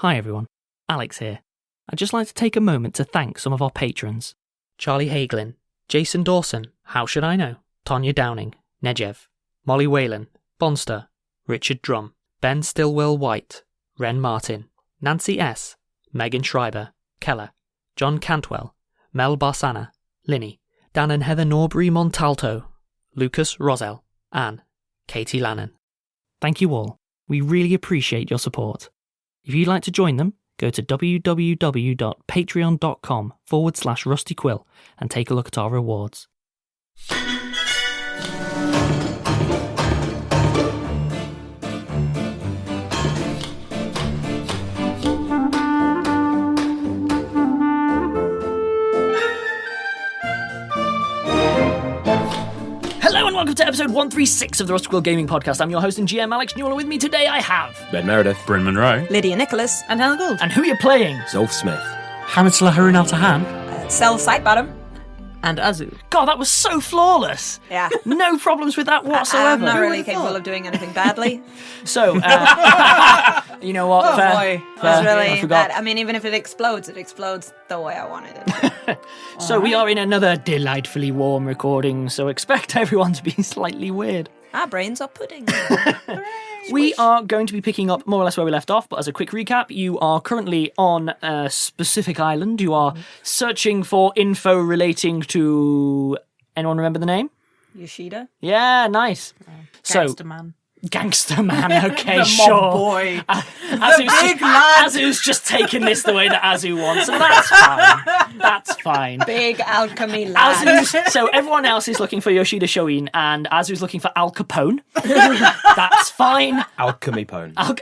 Hi everyone, Alex here. I'd just like to take a moment to thank some of our patrons. Charlie Haglin, Jason Dawson, How Should I Know, Tonya Downing, Negev, Molly WHALEN, Bonster, Richard Drumm, Ben Stillwell White, Ren Martin, Nancy S, Megan Schreiber, Keller, John Cantwell, Mel Barsana, Lynny, Dan and Heather Norbury Montalto, Lucas Rozell, Anne, Katey Lannen. Thank you all. We really appreciate your support. If you'd like to join them, go to www.patreon.com/Rusty Quill and take a look at our rewards. Hello and welcome to episode 136 of the Rusty Quill Gaming Podcast. I'm your host and GM Alex Newall, and with me today I have Ben Meredith, Bryn Monroe, Lydia Nicholas, and Helen Gould. And who are you playing? Zolf Smith, Hamid Harun Al Tahan, Cell Sidebottom, and Azu. God, that was so flawless. Yeah. No problems with that whatsoever. I'm not really capable of doing anything badly. So, you know what? Fair. It's really I forgot. bad. I mean, even if it explodes the way I wanted it. So we are in another delightfully warm recording, so expect everyone to be slightly weird. Our brains are pudding. We are going to be picking up more or less where we left off, but as a quick recap, you are currently on a specific island. You are searching for info relating to... Anyone remember the name? Yoshida? Yeah, nice. Gangster man. Gangster man, okay, The sure. mob boy. Big lad. Azu's just taking this the way that Azu wants, and that's fine. That's fine. Big alchemy lad. So everyone else is looking for Yoshida Shoin, and Azu's looking for Al Capone. That's fine. Alchemy Pone. Oh!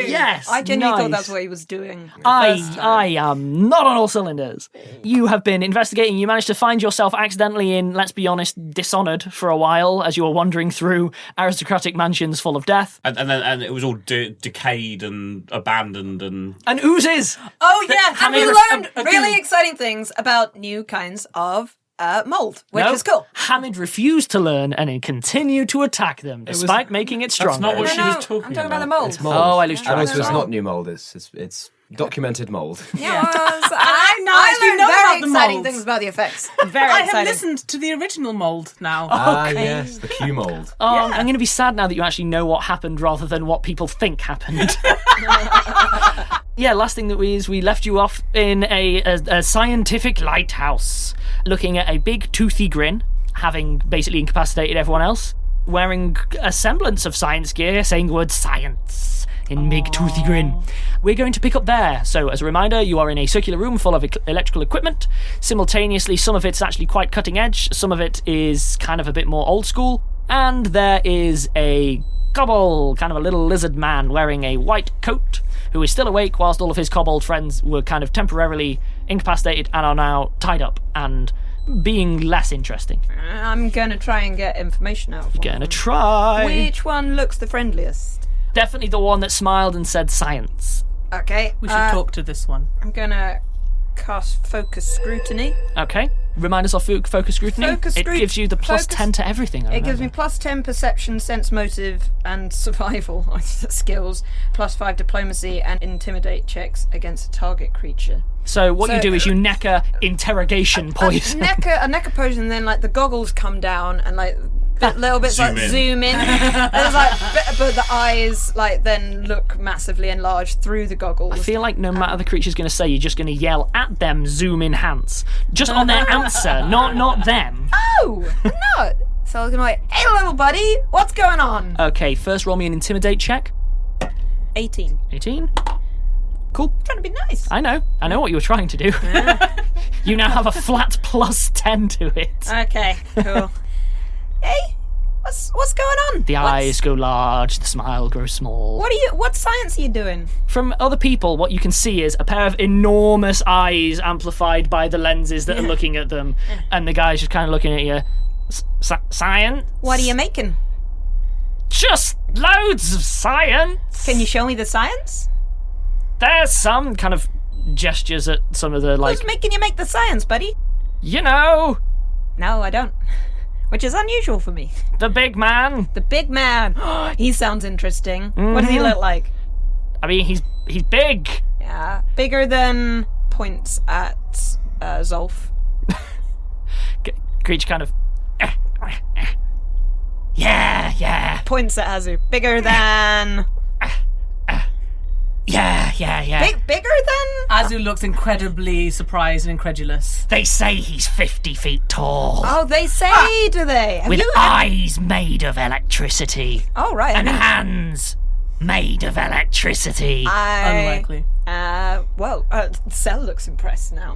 Yes! I genuinely thought nice. that's what he was doing. I am not on all cylinders. You have been investigating. You managed to find yourself accidentally in, let's be honest, Dishonored for a while as you were wandering through aristocratic mansions full of death. and it was all decayed and abandoned and oozes! Oh, yeah, and we Hamid- learned really exciting things about new kinds of mold, which is cool. Hamid refused to learn and then continued to attack them, despite making it stronger. not what she was I'm talking talking about the mold. It's mold. Oh, I lose And track. also, it's not new mold. It's documented mold. Yeah, I learned know very about the exciting mold. things about the effects. Very I exciting. have listened to the original mold now. Yes, the Q mold. Oh, I'm going to be sad now that you actually know what happened rather than what people think happened. Yeah, last thing that we left you off in a scientific lighthouse, looking at a big toothy grin, having basically incapacitated everyone else, wearing a semblance of science gear, saying the word science in big toothy grin. We're going to pick up there. So as a reminder, you are in a circular room full of electrical equipment. Simultaneously, some of it's actually quite cutting edge, some of it is kind of a bit more old school, and there is a kobold, kind of a little lizard man wearing a white coat, who is still awake whilst all of his kobold friends were kind of temporarily incapacitated and are now tied up and being less interesting. I'm going to try and get information out of one. Gonna try. Which one looks the friendliest? Definitely the one that smiled and said science. Okay. We should talk to this one. I'm going to cast Focus Scrutiny. Okay. Remind us of focus scrutiny. Focus It gives you the plus focus- 10 to everything. I It gives me remember. plus 10 perception, sense motive, and survival skills, plus 5 diplomacy and intimidate checks against a target creature. So what you do is you neck a interrogation poison. A neck a poison, and then like the goggles come down and like little bits Zoom like in. zoom in. And it's like, but the eyes like then look massively enlarged through the goggles. I feel like no matter the creature's going to say, you're just going to yell at them, zoom enhance. Just on their answer, not them. Oh, no! So I was gonna be like, hey little buddy, what's going on? Okay, first roll me an intimidate check. 18. 18. Cool. Trying to be nice. I know what you were trying to do. You now have a flat plus 10 to it. Okay, cool. Hey, what's going on? The eyes go large, the smile grows small. What science are you doing? From other people, what you can see is a pair of enormous eyes amplified by the lenses that are looking at them, and the guy's just kind of looking at you. Science? What are you making? Just loads of science. Can you show me the science? There's some kind of gestures at some of the, like, Who's making you make the science, buddy? you know, No, I don't. Which is unusual for me. the big man. The big man. He sounds interesting. What does he look like? I mean, he's big. Yeah. Bigger than points at Zolf. Creature kind of... Yeah. Points at Hazu. Bigger than... Yeah. Bigger than... Azu looks incredibly surprised and incredulous. They say he's 50 feet tall. Oh, they say, do they? With eyes made of electricity. Oh, right. And hands made of electricity. Unlikely. Cell looks impressed now.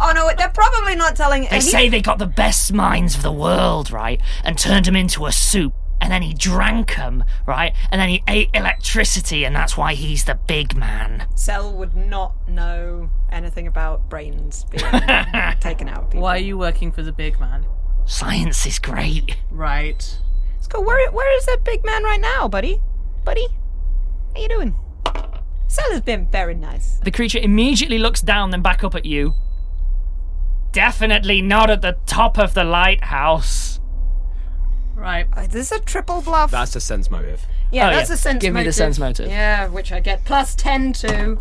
Oh, no, they're probably not telling... They say they got the best minds of the world, right? And turned him into a soup. And then he drank them, right? And then he ate electricity, and that's why he's the big man. Cell would not know anything about brains being taken out of people. Why are you working for the big man? Science is great. Right. Let's go. Where is that big man right now, buddy? Buddy? How you doing? Cell has been very nice. The creature immediately looks down, then back up at you. Definitely not at the top of the lighthouse. Right. Is this a triple bluff? That's a sense motive. Yeah, Oh, that's yeah. a sense motive. Give me the sense motive. Yeah, which I get plus 10 to.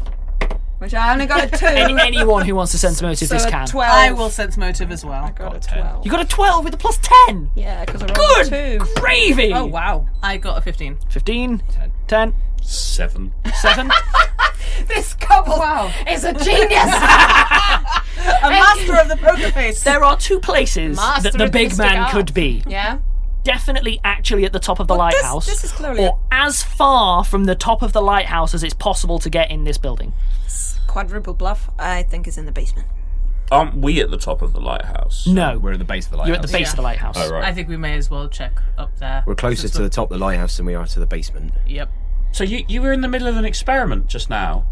Which I only got a 2. Anyone who wants to sense motive so this a can. 12. I will sense motive as well. I got a 10. 12. You got a 12 with a plus 10. Yeah, because I rolled Good a 2. gravy. Oh, wow. I got a 15. 15. 10. 7. 7. This couple is a genius. A master of the poker face. There are two places Master that the of big mystic man art. could be. Yeah. Definitely actually at the top of the Well, lighthouse. this is clearly or as far from the top of the lighthouse as it's possible to get in this building. quadruple bluff. I think is in the basement. Aren't we at the top of the lighthouse? No. We're at the base of the lighthouse. You're at the base Yeah. of the lighthouse. Oh, right. I think we may as well check up there. We're closer to the top of the lighthouse than we are to the basement. Yep. So you were in the middle of an experiment just now.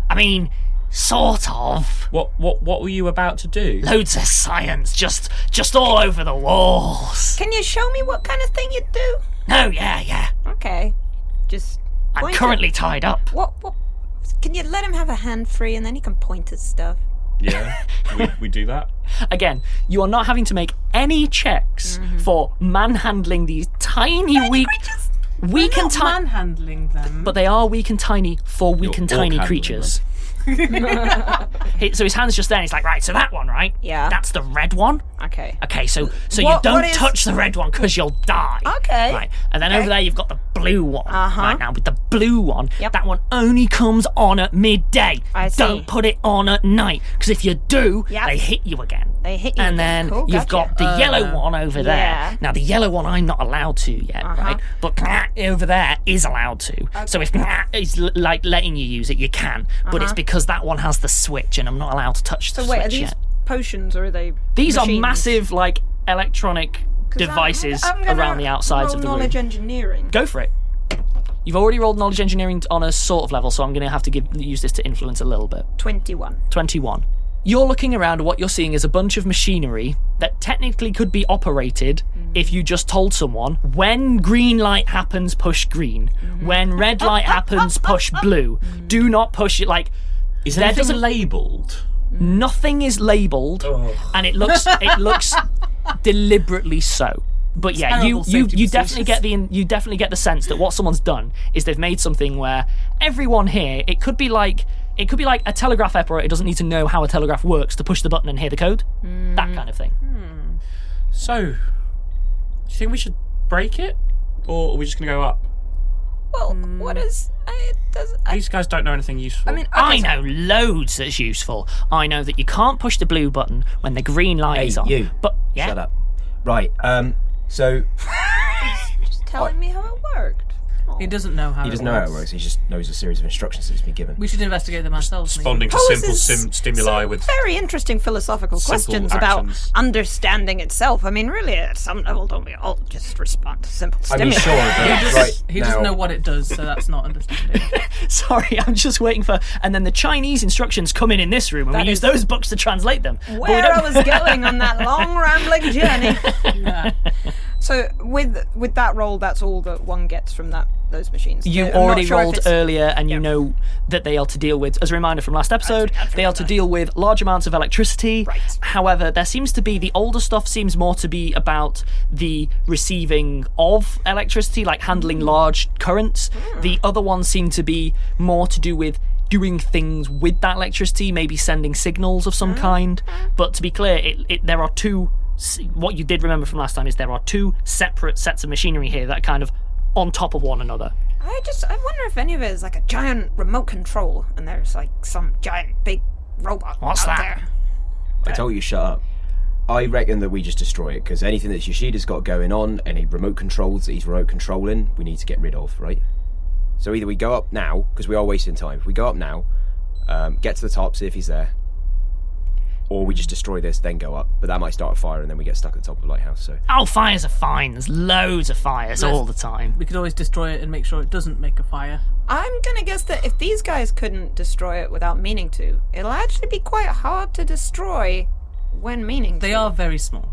I mean, sort of. What were you about to do? Loads of science, just all over the walls. Can you show me what kind of thing you do? No, yeah. Okay. Just I'm point currently tied up. What? Can you let him have a hand free and then he can point at stuff? Yeah, we do that. Again, you are not having to make any checks for manhandling these tiny, weak and tiny. Manhandling them. But they are weak and tiny for weak You're and tiny orc-handling creatures. So his hand's just there and he's like, right, so that one, right? Yeah. That's the red one. Okay. Okay, so you What don't is- touch the red one because you'll die. Okay. Right, and then over there you've got the blue one. Uh-huh. Right, now with the blue one, Yep. that one only comes on at midday. I see. Don't put it on at night, because if you do, Yep. they hit you again. They hit you And again. then Cool, you've gotcha. got the yellow one over yeah. there. Now the yellow one I'm not allowed to yet, right? But over there is allowed to. So if is like letting you use it, you can. But it's because that one has the switch, and I'm not allowed to touch the So wait, are switch these yet. potions or are they? These are machines? massive, like electronic 'Cause devices I'm gonna around the outsides roll of the knowledge room. engineering. Go for it. You've already rolled knowledge engineering on a sort of level, so I'm going to have to use this to influence a little bit. 21. 21. You're looking around, what you're seeing is a bunch of machinery that technically could be operated if you just told someone, when green light happens, push green. When red light happens, push blue. Do not push it like... Is there anything doesn't- labelled? Nothing is labelled, and it looks deliberately so. But yeah, Terrible you safety definitely get the sense that what someone's done is they've made something where everyone here, it could be like a telegraph operator doesn't need to know how a telegraph works to push the button and hear the code. That kind of thing. So, do you think we should break it? Or are we just going to go up? Well, what is? These guys don't know anything useful. I mean, I okay, so- know loads that's useful. I know that you can't push the blue button when the green light Hey, is on. you. But yeah, Shut up. Right, so Just telling me how it worked. He doesn't know how he doesn't know how it works, he just knows a series of instructions that's been given. We should investigate them ourselves. maybe. Responding to Poses simple stimuli some with... very interesting philosophical simple questions actions. about understanding itself. I mean, really, at some level, don't we all just respond to simple I mean, stimuli? sure, but right He now, doesn't know what it does, so that's not understanding. sorry, I'm just waiting for. And then the Chinese instructions come in this room, and That we use is- those books to translate them. But we Where don't- I was going on that long rambling journey. Yeah. So with that roll, that's all that one gets from that those machines. You I'm not already sure if rolled it's- earlier, and you know that they are to deal with, as a reminder from last episode, they are to deal with large amounts of electricity. Right. However, there seems to be, the older stuff seems more to be about the receiving of electricity, like handling large currents. The other ones seem to be more to do with doing things with that electricity, maybe sending signals of some kind. But to be clear, there are two. What you did remember from last time is there are two separate sets of machinery here that are kind of on top of one another. I wonder if any of it is like a giant remote control, and there's like some giant big robot What's out that? there. I told you, shut up. I reckon that we just destroy it, because anything that Yoshida's got going on, any remote controls that he's remote controlling, we need to get rid of, right? So either we go up now, because we are wasting time. If we go up now, get to the top, see if he's there, or we just destroy this, then go up. But that might start a fire, and then we get stuck at the top of the lighthouse. So Oh, fires are fine. There's loads of fires all the time. We could always destroy it and make sure it doesn't make a fire. I'm gonna guess that if these guys couldn't destroy it without meaning to, it'll actually be quite hard to destroy when meaning to. They are very small.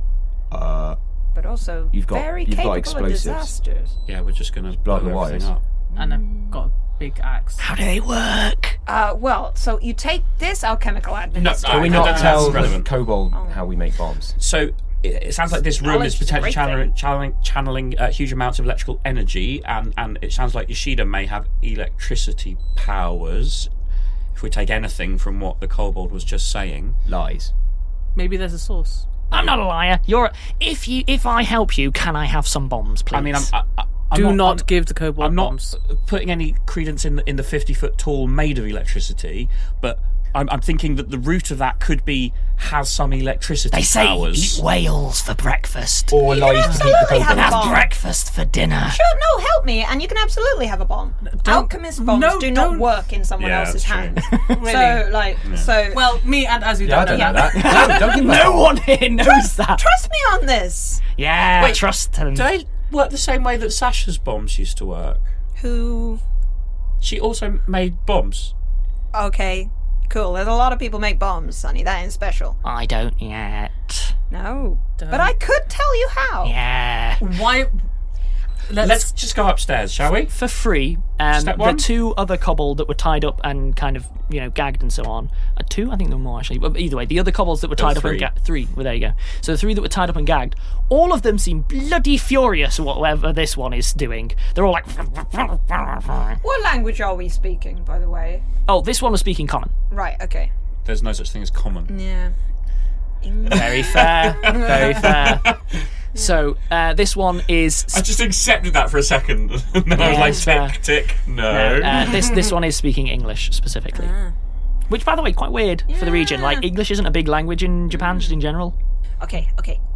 but also You've got capable explosives. of disasters. Yeah, we're just going to blow blow the wires. everything up. And I've got a big axe. How do they work? Well, so you take this alchemical admins. Can we No, not that's tell relevant. Kobold how we make bombs? So it sounds like this room Knowledge is is a potentially great thing. channeling huge amounts of electrical energy, and it sounds like Yoshida may have electricity powers. If we take anything from what the kobold was just saying, Lies. Maybe there's a source. I'm not a liar. If I help you, can I have some bombs, please? I mean, I'm Do not give the kobold I'm not bombs. putting any credence in the 50-foot tall made of electricity, but I'm thinking that the root of that could be has some electricity They say powers. eat whales for breakfast. Or lies to keep the absolutely have kobold. a Have bomb. breakfast for dinner. Sure, no, help me, and you can absolutely have a bomb. Alchemist bombs do not work in someone Yeah, else's that's hands. Really? So, Well, me and Azu Yeah, I don't don't know know that. that. Don't give me No one here knows that. trust me on this. Yeah, Wait, trust them. Do they work the same way that Sasha's bombs used to work? Who? She also made bombs. Okay, cool. There's a lot of people make bombs, Sonny. That ain't special. I don't yet. No, but I could tell you how. Yeah. Why? Let's just go upstairs, shall we? For free, Step the one? two other kobold that were tied up and kind of, gagged and so on. Two? I think there were more, actually. But either way, the other kobolds that were tied up and three. gagged. Three. Well, there you go. So the three that were tied up and gagged, all of them seem bloody furious at whatever this one is doing. They're all like... What language are we speaking, by the way? Oh, this one was speaking common. Right, okay. There's no such thing as common. Yeah. Very fair. Very fair. So, this one is... I just accepted that for a second, and then I was Yeah, like, tick, no. this one is speaking English specifically. Which, by the way, quite weird for the region. Like, English isn't a big language in Japan, just in general. Okay.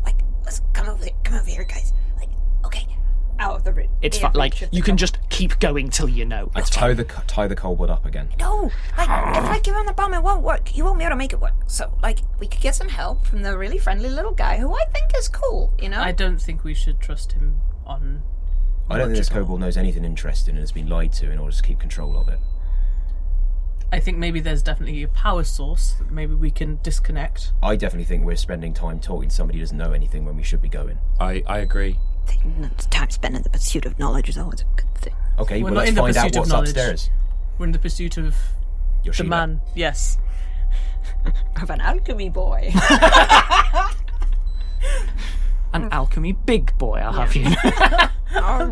Like, let's come over here, guys. Like, okay. Out of the room. It's like, you can just keep going till you know. Let's tie the kobold up again. No, like, if I give him the bomb, it won't work. You won't be able to make it work. So, like, we could get some help from the really friendly little guy who I think is cool, you know? I don't think we should trust him on. I don't think this kobold knows anything interesting and has been lied to in order to keep control of it. I think maybe there's definitely a power source that maybe we can disconnect. I definitely think we're spending time talking to somebody who doesn't know anything when we should be going. I agree. Time spent in the pursuit of knowledge is always a good thing. Okay, We're well, not let's in the find out pursuit of what's knowledge. upstairs. We're in the pursuit of Yoshida. the man. Yes. Of an alchemy boy. An alchemy big boy, I'll have you know. All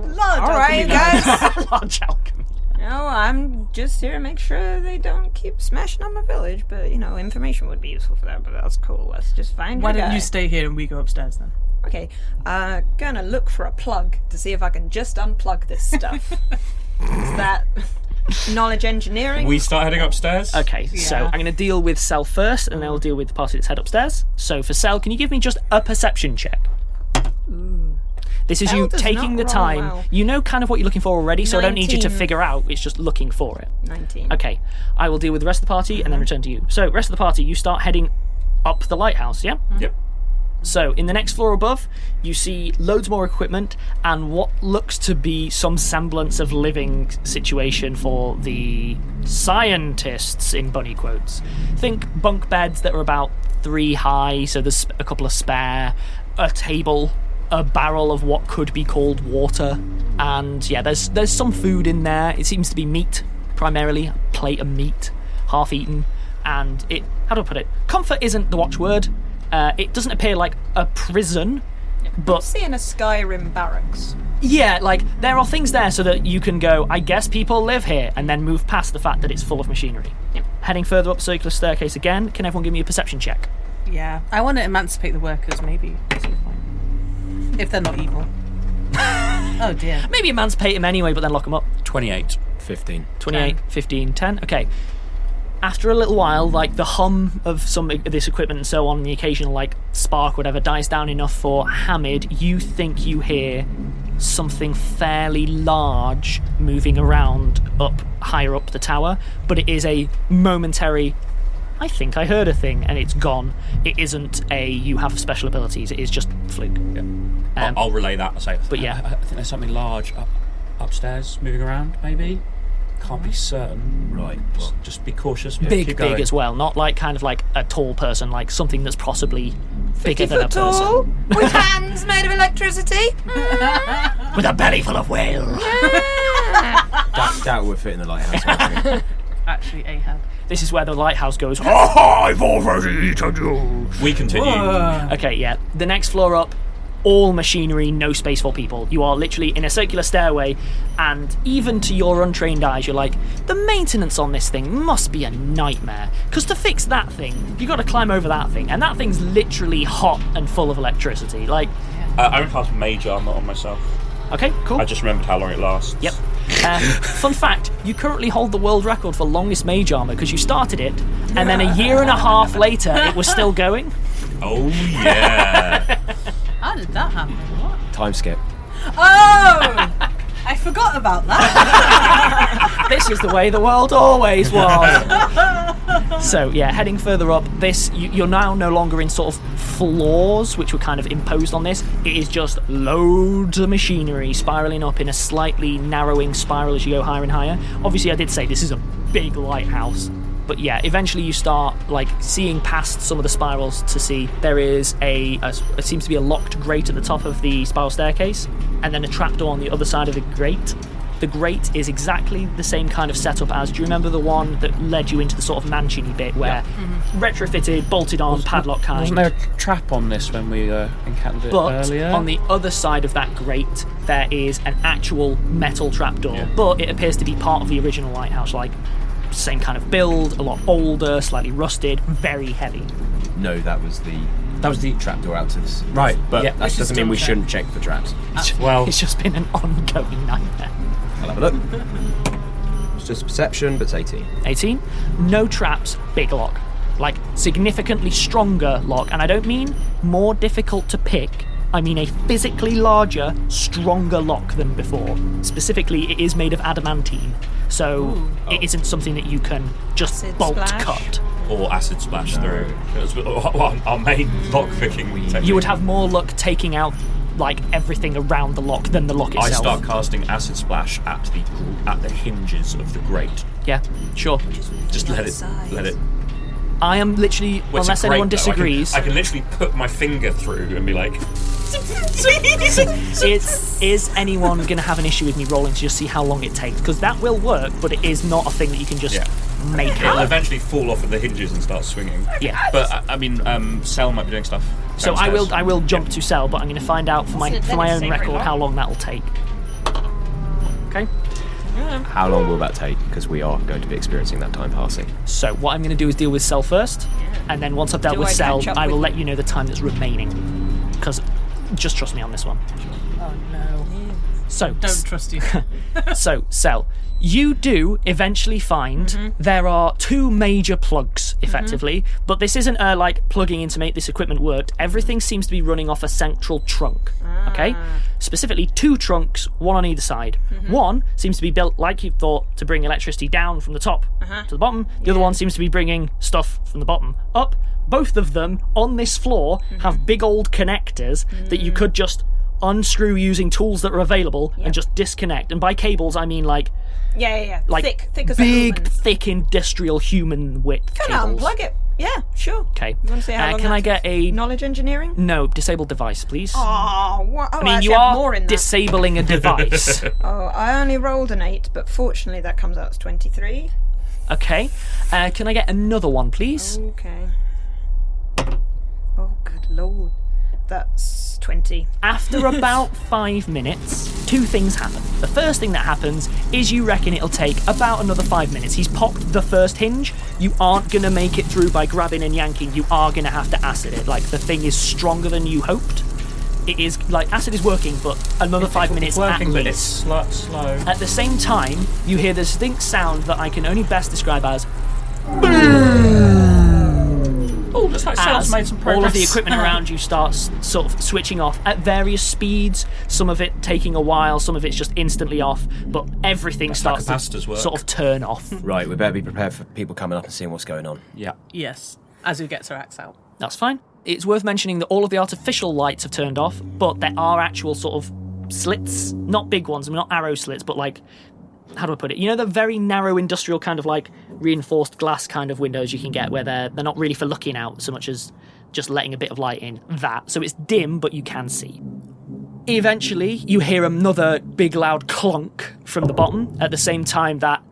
right, guys. Large alchemy. No, I'm just here to make sure they don't keep smashing on my village. But, information would be useful for that. But that's cool. Let's just find Why your don't guy. you stay here and we go upstairs then? Okay, gonna look for a plug to see if I can just unplug this stuff. Is that knowledge engineering? We start heading upstairs? Okay, so Yeah. I'm going to deal with Cell first, and then I'll deal with the party that's head upstairs. So for Cell, can you give me just a perception check? This is Cell you does taking the not roll time. well. You know kind of what you're looking for already, so I don't need you to 19. figure out. It's just looking for it. 19. Okay, I will deal with the rest of the party and then return to you. So, rest of the party, you start heading up the lighthouse, yeah? Yep. So, in the next floor above, you see loads more equipment and what looks to be some semblance of living situation for the scientists, in bunny quotes. Think bunk beds that are about 3 high, so there's a couple of spare, a table, a barrel of what could be called water. And yeah, there's some food in there. It seems to be meat, primarily. A plate of meat, half eaten. And how do I put it? Comfort isn't the watchword. It doesn't appear like a prison, but... Seeing a Skyrim barracks. Yeah, like, there are things there so that you can go, I guess people live here, and then move past the fact that it's full of machinery. Yep. Heading further up circular staircase again, can everyone give me a perception check? Yeah, I want to emancipate the workers, maybe, at some point. If they're not evil. Oh, dear. Maybe emancipate them anyway, but then lock them up. 28. 15. 28, 15, 10. Okay. After a little while, like, the hum of some of this equipment and so on, and the occasional, like, spark, whatever, dies down enough for Hamid, you think you hear something fairly large moving around higher up the tower, but it is a momentary, I think I heard a thing, and it's gone. It isn't you have special abilities, it is just fluke. Yeah. I'll relay that. I'll say, but yeah. I think there's something large upstairs moving around, maybe. Can't be certain. Right. Well, just be cautious. Big as well, not like kind of like a tall person, like something that's possibly bigger than a tall, person. with hands made of electricity. With a belly full of whales. That would fit in the lighthouse. Actually, Ahab. This is where the lighthouse goes, I've already eaten you. We continue. Okay, yeah. The next floor up, all machinery, no space for people. You are literally in a circular stairway, and even to your untrained eyes, you're like, the maintenance on this thing must be a nightmare. Because to fix that thing, you've got to climb over that thing, and that thing's literally hot and full of electricity. Like, I would cast mage armor on myself. Okay, cool. I just remembered how long it lasts. Yep. Fun fact, you currently hold the world record for longest mage armor because you started it, and then a year and a half later, it was still going. Oh, yeah. How did that happen? What? Time skip. Oh! I forgot about that. This is the way the world always was. So, yeah, heading further up, you're now no longer in sort of floors, which were kind of imposed on this. It is just loads of machinery spiralling up in a slightly narrowing spiral as you go higher and higher. Obviously, I did say this is a big lighthouse. But yeah, eventually you start like seeing past some of the spirals to see there is it seems to be a locked grate at the top of the spiral staircase, and then a trapdoor on the other side of the grate. The grate is exactly the same kind of setup as, do you remember the one that led you into the sort of mansion-y bit where retrofitted, bolted on, padlock kind? Wasn't there a trap on this when we encountered it earlier? But on the other side of that grate, there is an actual metal trapdoor, but it appears to be part of the original lighthouse, like same kind of build, a lot older, slightly rusted, very heavy. No, that was the trapdoor out to this. Right, but yeah, that doesn't mean we shouldn't check for traps. Well, it's just been an ongoing nightmare. I'll have a look. It's just perception, but it's 18. 18. No traps, big lock. Like, significantly stronger lock, and I don't mean more difficult to pick, I mean a physically larger, stronger lock than before. Specifically, it is made of adamantine, so it isn't something that you can just Acid bolt splash. cut. or acid splash through. It was our main lock-picking technique. You would have more luck taking out like everything around the lock than the lock itself. I start casting acid splash at the hinges of the grate. Yeah, sure. Just let it. I am literally, Well, unless anyone disagrees. I can literally put my finger through and be like. Is anyone going to have an issue with me rolling to just see how long it takes? Because that will work, but it is not a thing that you can just make It'll out. eventually fall off of the hinges and start swinging. Yeah. But I mean, Cell might be doing stuff. So downstairs. I will jump to Cell, but I'm going to find out for my own record how long that will take. Okay. How long will that take? Because we are going to be experiencing that time passing. So what I'm going to do is deal with Cell first, and then once I've dealt with Cell, I will let you know the time that's remaining. Because just trust me on this one. Oh no. So Don't trust you. So, Cell, you do eventually find there are two major plugs, effectively, but this isn't like plugging in to make this equipment work. Everything seems to be running off a central trunk, okay? Specifically, two trunks, one on either side. One seems to be built like you thought to bring electricity down from the top to the bottom. The other one seems to be bringing stuff from the bottom up. Both of them, on this floor, have big old connectors that you could just unscrew using tools that are available and just disconnect. And by cables, I mean like Like thick as a big, human. thick industrial human width Can cables. unplug it. Yeah, sure. Okay. You want to see how long can I that get a... knowledge engineering? No, disable device, please. Oh, what? I mean, you are more in that. disabling a device. Oh, I only rolled an 8, but fortunately that comes out as 23. Okay. Can I get another one, please? Okay. Oh, good lord. That's 20. After about 5 minutes, 2 things happen. The first thing that happens is you reckon it'll take about another 5 minutes. He's popped the first hinge. You aren't going to make it through by grabbing and yanking. You are going to have to acid it. Like, the thing is stronger than you hoped. It is, like, acid is working, but another 5 minutes working, at but least. it's slow. At the same time, you hear the distinct sound that I can only best describe as Oh, looks like someone's made some progress. all of the equipment around you starts sort of switching off at various speeds, some of it taking a while, some of it's just instantly off, but everything starts like to capacitors work. sort of turn off. Right, we better be prepared for people coming up and seeing what's going on. Yeah. Yes. Azu gets her axe out. That's fine. It's worth mentioning that all of the artificial lights have turned off, but there are actual sort of slits, not big ones, I mean, not arrow slits, but like, how do I put it? You know the very narrow industrial kind of like reinforced glass kind of windows you can get where they're not really for looking out so much as just letting a bit of light in? That. So it's dim, but you can see. Eventually, you hear another big loud clunk from the bottom at the same time that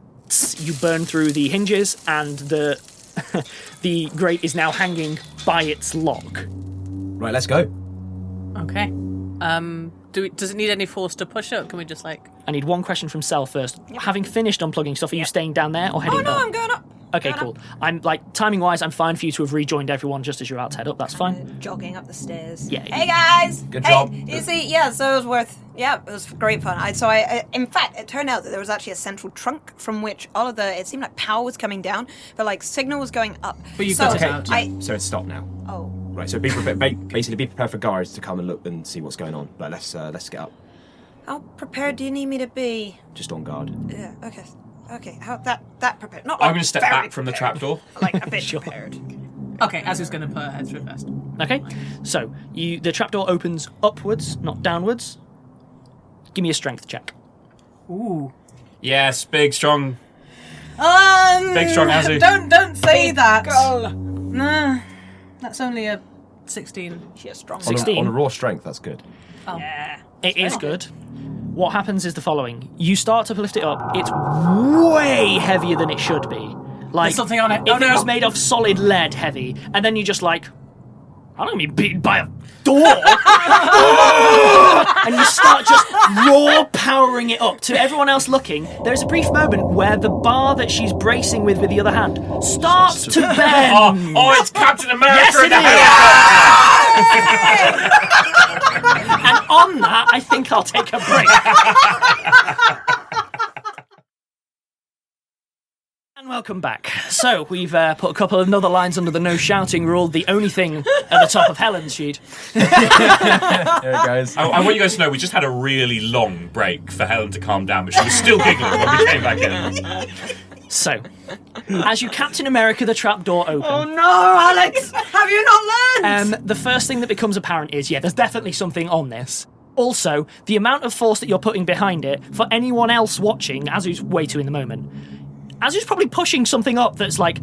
you burn through the hinges and the the grate is now hanging by its lock. Right, let's go. Okay. Does it need any force to push up? Can we just like... I need one question from Sel first. Having finished unplugging stuff, are you staying down there or heading Oh, no, up? I'm going up. Okay, cool. I'm like, timing-wise, I'm fine for you to have rejoined everyone just as you're about to head up. That's fine. Jogging up the stairs. Yeah. Hey guys. Good Hey, job. You see, yeah. So it was worth. Yeah, it was great fun. In fact, it turned out that there was actually a central trunk from which all of the. It seemed like power was coming down, but like signal was going up. But you so got it out. So it's stopped now. Oh. Right, so be prepared, basically be prepared for guards to come and look and see what's going on. But let's get up. How prepared do you need me to be? Just on guard. Yeah. Okay. How that prepared? Not. I'm Like going to step very back from the prepared. trapdoor. Like a bit prepared. Okay, Azu's going to put her head through first. Okay, so the trapdoor opens upwards, not downwards. Give me a strength check. Ooh. Yes, big, strong. Big, strong Azu. Don't say that. Girl. Nah. That's only a 16. She has strong. 16. On a raw strength, that's good. Oh. Yeah. It is good. What happens is the following. You start to lift it up. It's way heavier than it should be. Like, There's something on it. If Oh, no. it was made of solid lead heavy, and then you just like, I don't want to be beaten by a door. And you start just raw powering it up. To everyone else looking, there's a brief moment where the bar that she's bracing with the other hand starts to bend. Oh, it's Captain America Yes, in it the is. And on that, I think I'll take a break. And welcome back. So, we've put a couple of other lines under the no shouting rule, the only thing at the top of Helen's sheet. There it goes. I want you guys to know we just had a really long break for Helen to calm down, but she was still giggling when we came back in. So, as you Captain America the trapdoor open... Oh no, Alex! Have you not learned? The first thing that becomes apparent is, there's definitely something on this. Also, the amount of force that you're putting behind it, for anyone else watching, Azu's way too in the moment, Azu's probably pushing something up that's, like,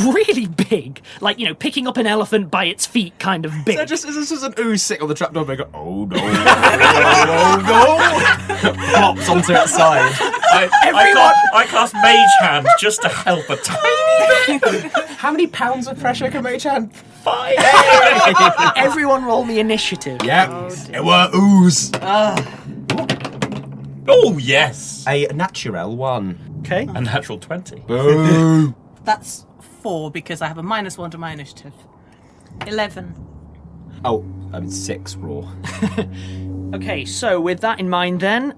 really big. Like, picking up an elephant by its feet kind of big. This is an ooze sitting on the trapdoor and go, oh no, oh no. Pops onto its side. I cast Mage Hand just to help a tiny bit. How many pounds of pressure can Mage Hand? 5! Everyone roll me initiative. Yeah, it were ooze. Oh, yes. A natural 1. Okay. A natural 20. Boo. That's 4 because I have a -1 to my initiative. 11. Oh, 6 raw. Okay, so with that in mind then,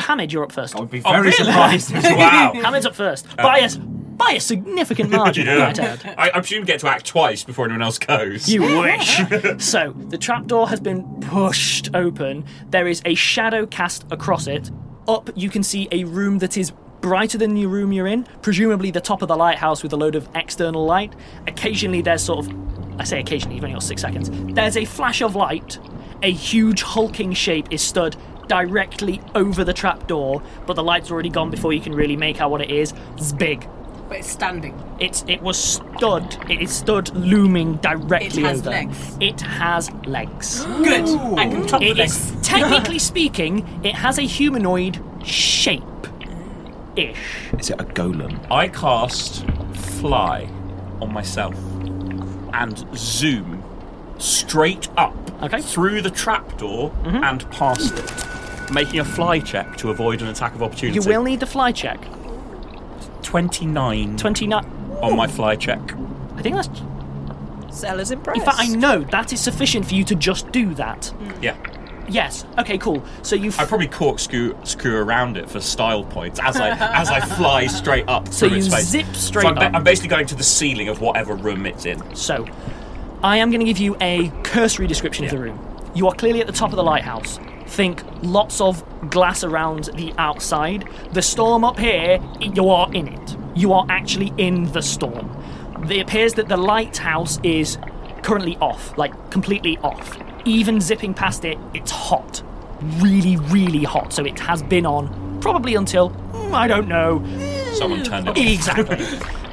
Hamid, you're up first. I would be very surprised. Wow. Hamid's up first. By a significant margin, I might add. I presume you get to act twice before anyone else goes. You wish. So, the trapdoor has been pushed open. There is a shadow cast across it. Up, you can see a room that is brighter than the room you're in, presumably the top of the lighthouse with a load of external light. Occasionally, there's sort of... I say occasionally, you've only got 6 seconds. There's a flash of light. A huge hulking shape is stood directly over the trapdoor, but the light's already gone before you can really make out what it is. It's big. But it's standing. It is stood looming directly It has over. legs. It has legs. Good. I can top the It legs. is, technically speaking, it has a humanoid shape-ish. Is it a golem? I cast Fly on myself and zoom straight up through the trapdoor and past it, making a fly check to avoid an attack of opportunity. You will need the fly check. 29 on my fly check. I think that's... Zella's impressed. In fact, I know that is sufficient for you to just do that. Yeah. Yes. Okay, cool. So you... I probably screw around it for style points as I fly straight up So through you its face. zip straight So up. I'm basically going to the ceiling of whatever room it's in. So, I am going to give you a cursory description of the room. You are clearly at the top of the lighthouse. Think lots of glass around the outside. The storm up here, you are in it. You are actually in the storm. It appears that the lighthouse is currently off, like completely off. Even zipping past it, it's hot. Really, really hot. So it has been on probably until, I don't know. Someone turned it off. Exactly.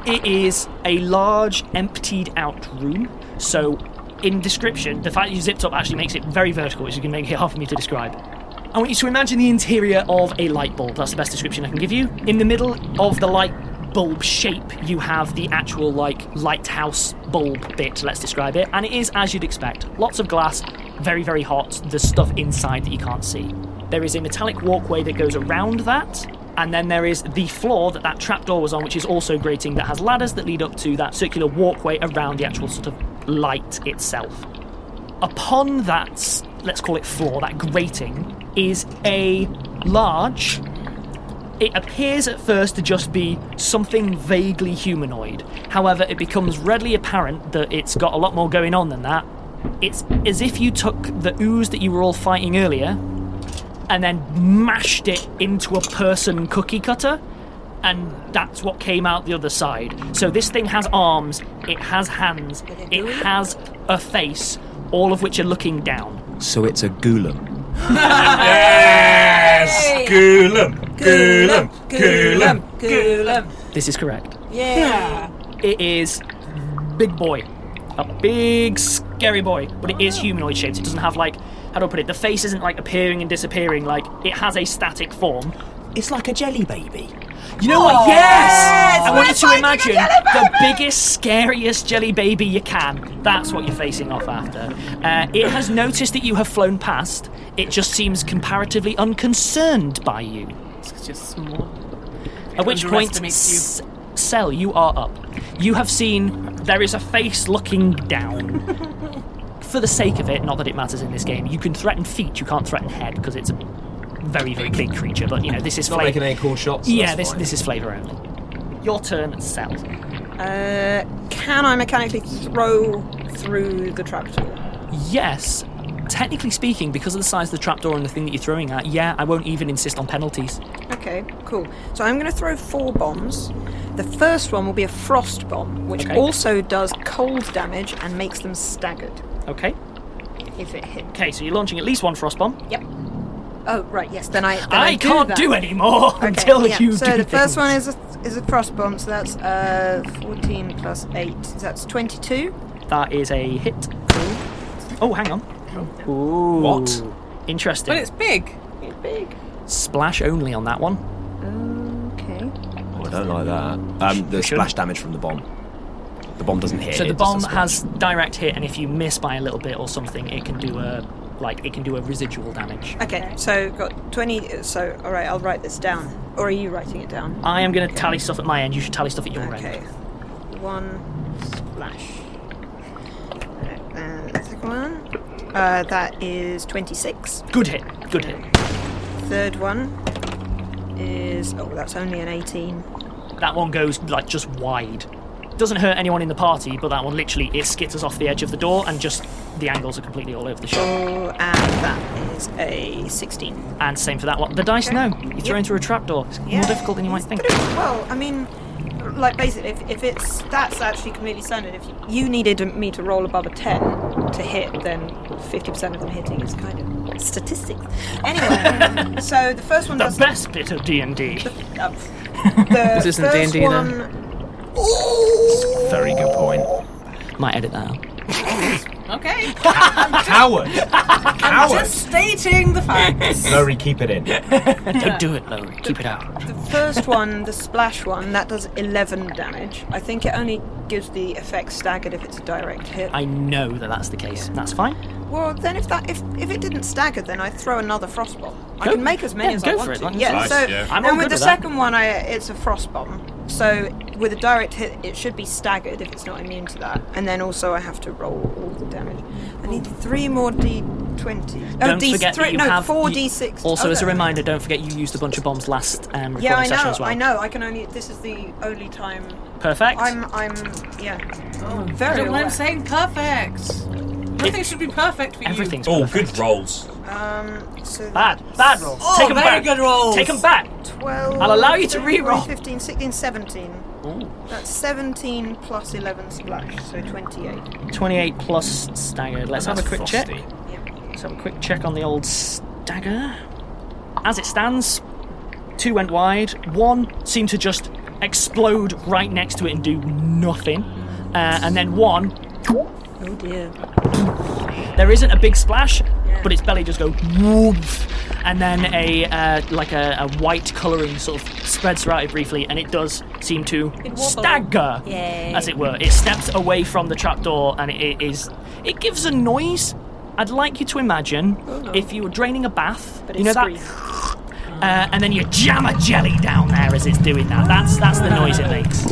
It is a large, emptied out room. So, in description, the fact that you zipped up actually makes it very vertical, which is going to make it hard for me to describe. I want you to imagine the interior of a light bulb. That's the best description I can give you. In the middle of the light bulb shape, you have the actual, lighthouse bulb bit, let's describe it. And it is as you'd expect. Lots of glass, very, very hot. There's stuff inside that you can't see. There is a metallic walkway that goes around that. And then there is the floor that trapdoor was on, which is also grating, that has ladders that lead up to that circular walkway around the actual sort of light itself. Upon that, let's call it floor, that grating, is a large... It appears at first to just be something vaguely humanoid. However, it becomes readily apparent that it's got a lot more going on than that. It's as if you took the ooze that you were all fighting earlier and then mashed it into a person cookie cutter, and that's what came out the other side. So this thing has arms, it has hands, it has a face, all of which are looking down. So it's a golem. Yes! Golem! This is correct. Yeah. It is big boy. A big, scary boy. But it is humanoid shaped. It doesn't have, how do I put it? The face isn't, appearing and disappearing. It has a static form. It's like a jelly baby. You know what? Yes! I want you to fighting a imagine jelly the biggest, scariest jelly baby you can. That's what you're facing off after. It has noticed that you have flown past. It just seems comparatively unconcerned by you. It's just small. At which point, Underestimates you. Cell, you are up. You have seen there is a face looking down. For the sake of it, not that it matters in this game, you can threaten feet, you can't threaten head, because it's a very, very big creature, but, this is Not flavour. making any cool shots. Yeah, that's fine. this is flavour only. Your turn, Cell. Can I mechanically throw through the trapdoor? Yes. Technically speaking, because of the size of the trapdoor and the thing that you're throwing at, yeah, I won't even insist on penalties. Okay, cool. So I'm going to throw 4 bombs. The first one will be a frost bomb, which Okay. also does cold damage and makes them staggered Okay. if it hits. Okay, so you're launching at least one frost bomb. Yep. Oh, right, yes, then I can't do any more until yeah. you so do the first things. one is a frost bomb, so that's 14 plus 8, so that's 22. That is a hit. Oh, hang on. Ooh. What? Interesting. But it's big. It's big. Splash only on that one. Okay. Oh, I don't like that. The Sure. splash damage from the bomb. The bomb doesn't hit. So it the just bomb a splash. has direct hit, and if you miss by a little bit or something, it can do a residual damage. Okay, so got 20, so alright, I'll write this down. Or are you writing it down? I am going to tally stuff at my end. You should tally stuff at your Okay. end. 1 splash. Alright, and the second one. That is 26. Good hit. Good hit. Third one is... Oh, that's only an 18. That one goes just wide. Doesn't hurt anyone in the party, but that one literally it skitters off the edge of the door and just the angles are completely all over the shop. Oh, and that is a 16. And same for that one. The dice, no. You throw into a trapdoor. It's more difficult than you might think. Well, I mean, basically, if that's actually completely standard, if you needed me to roll above a 10 to hit, then 50% of them hitting is kind of statistics. Anyway, so the first one The does... best bit of D&D. The This isn't first D&D one then. Very good point. Might edit that out. Okay. Coward! I'm just stating the facts. Lowry, keep it in. Don't do it, Lowry. Keep it out. The first one, the splash one, that does 11 damage. I think it only gives the effect staggered if it's a direct hit. I know that that's the case. That's fine. Well, then if it didn't stagger, then I'd throw another frost bomb. I can make as many as I go want for it. to. Like, Yeah, nice, so yeah. I'm all and with good the with that. second one, it's a frost bomb. So with a direct hit, it should be staggered if it's not immune to that. And then also I have to roll all the damage. I need 3 more d20. Don't forget that you have 4 d6. Also, as a Okay. reminder, don't forget you used a bunch of bombs last recording Yeah, I session know. as well. I know. I can only. This is the only time. Perfect. Yeah. I Very don't aware. mind saying perfect. Nothing should be perfect for you. Everything's Oh, perfect. good rolls. So Bad that's rolls. Oh, Take them very back. good rolls. Take them back. 12. I'll allow you to 13, re-roll. 15, 16, 17. Ooh. That's 17 plus 11 splash, so 28. 28 plus staggered. Let's have a quick check. Frosty. Let's have a quick check on the old stagger. As it stands, 2 went wide. 1 seemed to just explode right next to it and do nothing. And then 1, Oh dear. there isn't a big splash, but its belly just goes woof, and then a white colouring sort of spreads throughout it briefly, and it does seem to stagger, Yay. as it were. It steps away from the trapdoor, and it gives a noise. I'd like you to imagine if you were draining a bath, But you know it's that, and then you jam a jelly down there as it's doing that. That's the noise it makes.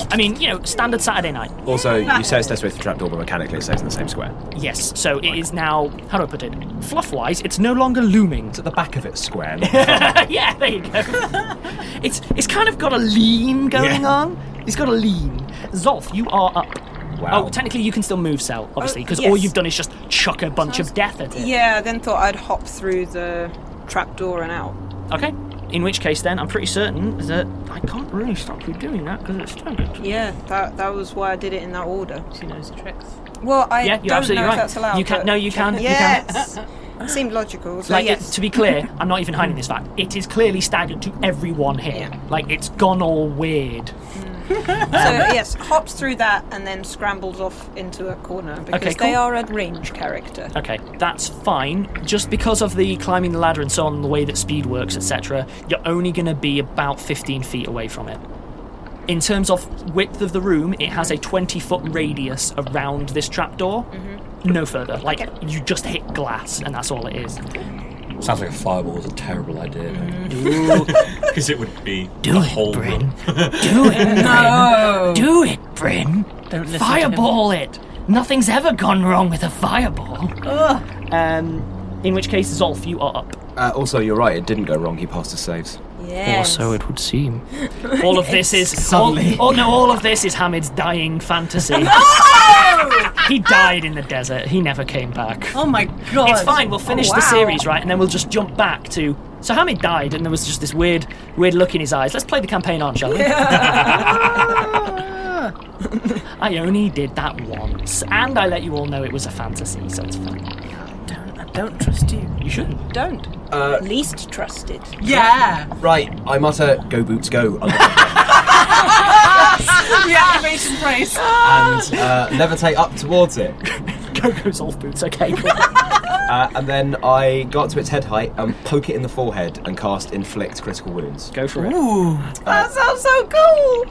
I mean, standard Saturday night. Also, you say it's desperate for the trapdoor, but mechanically it stays in the same square. Yes, so it is now, how do I put it? Fluff-wise, it's no longer looming. It's at the back of it square. Yeah, there you go. It's kind of got a lean going on. It's got a lean. Zolf, you are up. Wow. Oh, technically you can still move Cell, obviously, because yes. all you've done is just chuck a bunch of death at it. Yeah, then thought I'd hop through the trapdoor and out. Okay. In which case, then, I'm pretty certain that I can't really stop you doing that because it's staggered. Yeah, that was why I did it in that order. She knows the tricks. Well, I Yeah, you're don't absolutely know right. if that's allowed. You can. but- No, you can. Yes. It seemed logical. So yes. To be clear, I'm not even hiding this fact. It is clearly staggered to everyone here. Yeah. Like, it's gone all weird. So yes, hops through that and then scrambles off into a corner because Okay, they cool. are a range character. Okay, that's fine. Just because of the climbing the ladder and so on, the way that speed works, etc., you're only going to be about 15 feet away from it. In terms of width of the room, it has a 20-foot radius around this trapdoor. No further. Like, you just hit glass, and that's all it is. Sounds like a fireball is a terrible idea. Ooh, Because it would be do the it, whole Bryn. room. Do it, No. Do it, Bryn. Don't listen Fireball it. Nothing's ever gone wrong with a fireball. In which case, Zolf, you are up. Also, you're right, it didn't go wrong. He passed his saves. Yes. Or so it would seem. All of this is Suddenly. all of this is Hamid's dying fantasy. He died in the desert. He never came back. Oh my god. It's fine. We'll finish the wow. series, right, and then we'll just jump back to. So Hamid died, and there was just this weird look in his eyes. Let's play the campaign on, shall we? I only did that once, and I let you all know it was a fantasy, so it's fine. I don't trust you. You shouldn't. Don't. Least trusted. Yeah. Right, I mutter, go boots, go, The activation phrase. and levitate up towards it. Go Zolf boots. Okay. Cool. And then I go up to its head height and poke it in the forehead and cast inflict critical wounds. Go for it. Ooh. That sounds so cool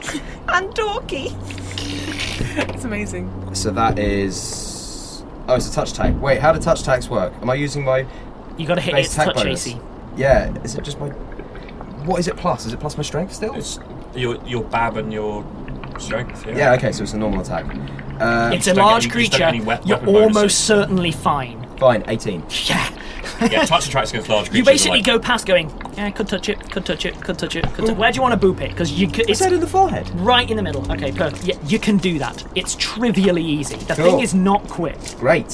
and dorky. It's amazing. So that is... Oh, it's a touch tag. Wait, how do touch tags work? Am I using my You got to hit base its attack touch bonus? AC. Yeah, is it just my... What is it plus? Is it plus my strength still? It's your bab and your strength. Yeah, okay, so it's a normal attack. It's a don't large get any- you just don't creature. get any You're weapon almost bonuses. certainly fine. Fine, 18. Yeah. Yeah, touch attracts against large creatures. You basically are like, go past going, yeah, could touch it, could touch it, could touch it, could touch it. Where do you want to boop it? Because it's in the forehead. right in the middle. Okay, perfect. Yeah, you can do that. It's trivially easy. The Cool. thing is not quick. Great.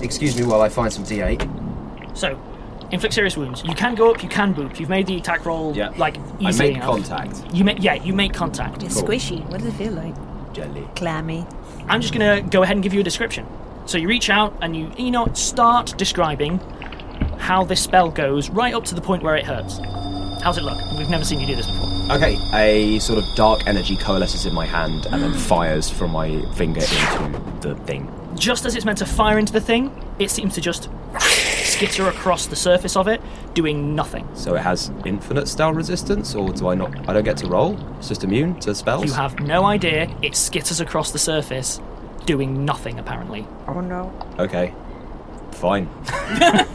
Excuse me while I find some D8. So, inflict serious wounds. You can go up, you can boop. You've made the attack roll, Yeah. like, I easy make enough. contact. You make contact. It's Cool. squishy. What does it feel like? Jelly. Clammy. I'm just going to go ahead and give you a description. So you reach out and you start describing how this spell goes right up to the point where it hurts. How's it look? We've never seen you do this before. Okay, a sort of dark energy coalesces in my hand and then fires from my finger into the thing. Just as it's meant to fire into the thing, it seems to just skitter across the surface of it, doing nothing. So it has infinite spell resistance, or do I not? I don't get to roll? It's just immune to spells? You have no idea. It skitters across the surface, doing nothing, apparently. Oh no. Okay. Fine.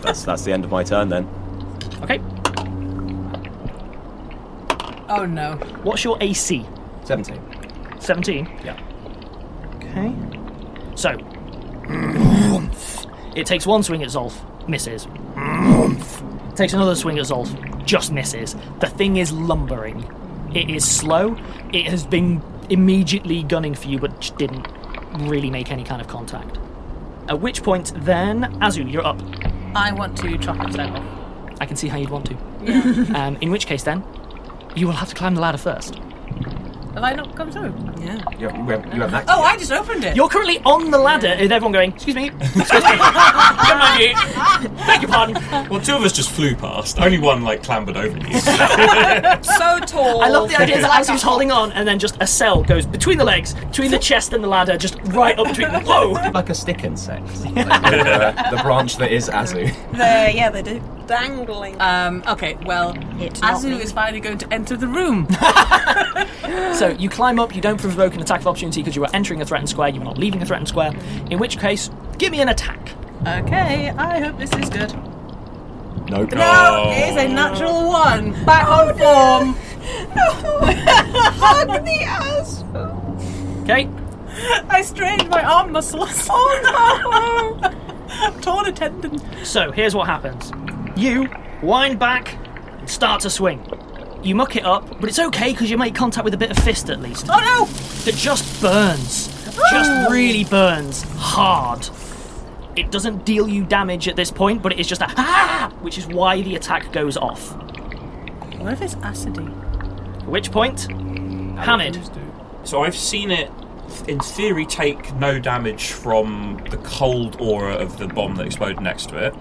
That's the end of my turn then. Okay. Oh no. What's your AC? 17. 17? Yeah. Okay. So, it takes one swing at Zolf, misses. Takes another swing at Zolf, just misses. The thing is lumbering. It is slow. It has been immediately gunning for you, but just didn't really make any kind of contact. At which point, then, Azu, you're up. I want to chop its head off. I can see how you'd want to. Yeah. In which case, then, you will have to climb the ladder first. Have I not come through? Yeah. You haven't acted Oh, yet. I just opened it. You're currently on the ladder, and everyone going, excuse me, excuse me, don't mind you, beg your pardon. Well, two of us just flew past. Only one, clambered over you. So tall. I love the idea that Azu's holding on, and then just a cell goes between the legs, between the chest and the ladder, just right up between them. Whoa! Like a stick insect. Like the branch that is Azu. They do. Dangling. Okay, well, It's not Azu me. is finally going to enter the room. So you climb up, you don't provoke an attack of opportunity because you are entering a threatened square, you're not leaving a threatened square, in which case, give me an attack. Okay, I hope this is good. Nope. No, it is a natural 1. Back on form. Hug the ass. Okay? I strained my arm muscles. Oh no! Torn a tendon. So, here's what happens. You wind back and start to swing. You muck it up, but it's okay because you make contact with a bit of fist at least. Oh no! That just burns. Just really burns hard. It doesn't deal you damage at this point, but it is just a which is why the attack goes off. What if it's acidy? At which point, Hamid. So I've seen it, in theory, take no damage from the cold aura of the bomb that exploded next to it.